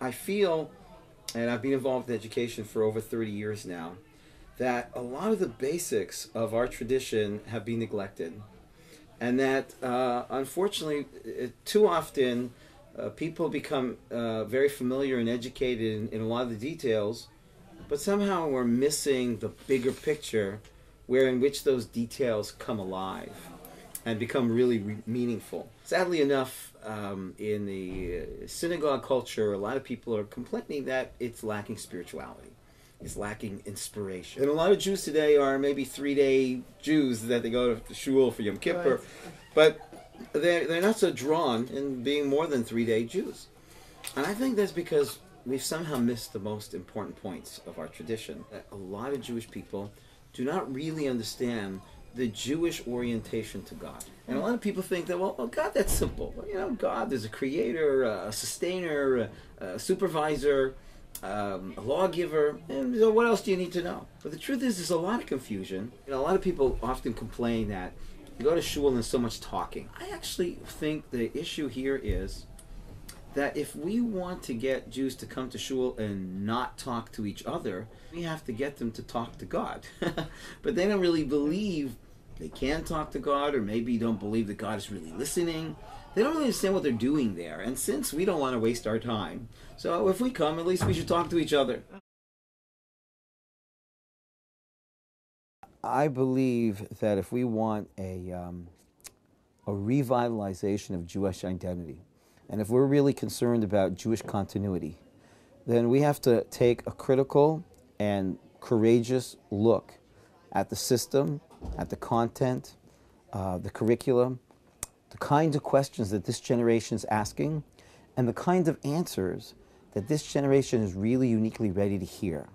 I feel, and I've been involved in education for over 30 years now, that a lot of the basics of our tradition have been neglected. And that, unfortunately, too often people become very familiar and educated in a lot of the details, but somehow we're missing the bigger picture where in which those details come alive and become really meaningful. Sadly enough, in the synagogue culture, a lot of people are complaining that it's lacking spirituality. It's lacking inspiration. And a lot of Jews today are maybe 3-day Jews that they go to shul for Yom Kippur, but they're not so drawn in being more than 3-day Jews. And I think that's because we've somehow missed the most important points of our tradition. A lot of Jewish people do not really understand the Jewish orientation to God. And a lot of people think that, well, God, that's simple. You know, God, there's a creator, a sustainer, a supervisor, a lawgiver, and so what else do you need to know? But the truth is, there's a lot of confusion. You know, a lot of people often complain that you go to shul and there's so much talking. I actually think the issue here is that if we want to get Jews to come to shul and not talk to each other, we have to get them to talk to God. But they don't really believe they can talk to God, or maybe don't believe that God is really listening. They don't really understand what they're doing there. And since we don't want to waste our time, so if we come, at least we should talk to each other. I believe that if we want a revitalization of Jewish identity, and if we're really concerned about Jewish continuity, then we have to take a critical and courageous look at the system, at the content, the curriculum, the kinds of questions that this generation is asking, and the kinds of answers that this generation is really uniquely ready to hear.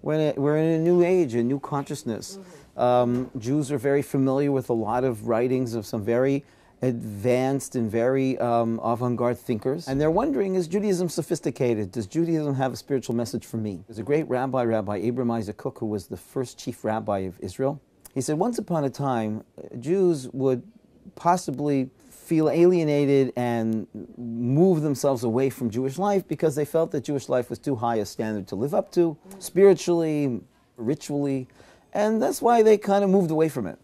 We're in a new age, a new consciousness. Jews are very familiar with a lot of writings of some very advanced and very avant-garde thinkers. And they're wondering, is Judaism sophisticated? Does Judaism have a spiritual message for me? There's a great rabbi, Rabbi Abraham Isaac Kook, who was the first chief rabbi of Israel. He said, once upon a time, Jews would possibly feel alienated and move themselves away from Jewish life because they felt that Jewish life was too high a standard to live up to, spiritually, ritually, and that's why they kind of moved away from it.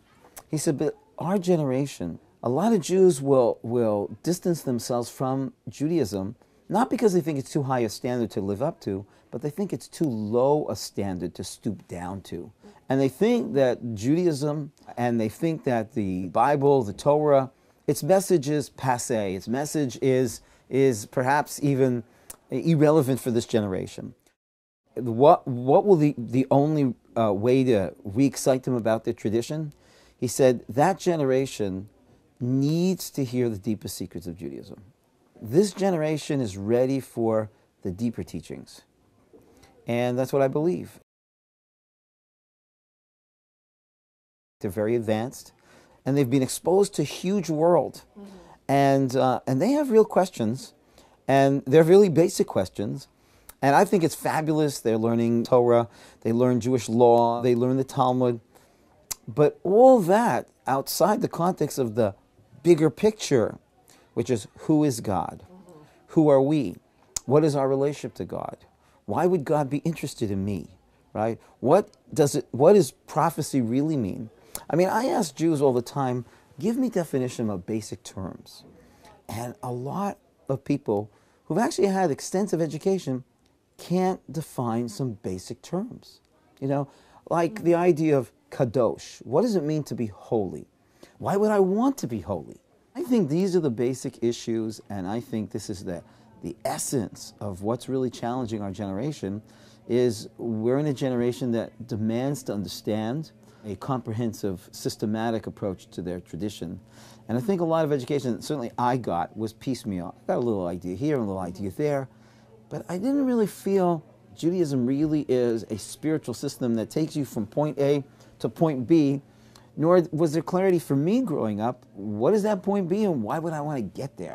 He said, but our generation, a lot of Jews will distance themselves from Judaism, not because they think it's too high a standard to live up to, but they think it's too low a standard to stoop down to. And they think that Judaism, and they think that the Bible, the Torah, its message is passé. Its message is perhaps even irrelevant for this generation. What will the only way to re-excite them about their tradition? He said that generation needs to hear the deepest secrets of Judaism. This generation is ready for the deeper teachings. And that's what I believe. They're very advanced, and they've been exposed to a huge world. And they have real questions, and they're really basic questions. And I think it's fabulous. They're learning Torah, they learn Jewish law, they learn the Talmud. But all that outside the context of the bigger picture, which is who is God? Who are we? What is our relationship to God? Why would God be interested in me? Right? What does prophecy really mean? I mean, I ask Jews all the time, give me definition of basic terms. And a lot of people who've actually had extensive education can't define some basic terms. You know, like the idea of kadosh. What does it mean to be holy? Why would I want to be holy? I think these are the basic issues, and I think this is the essence of what's really challenging our generation. Is we're in a generation that demands to understand a comprehensive, systematic approach to their tradition. And I think a lot of education, certainly I got, was piecemeal. I got a little idea here, a little idea there, but I didn't really feel Judaism really is a spiritual system that takes you from point A to point B, nor was there clarity for me growing up, what is that point B and why would I want to get there?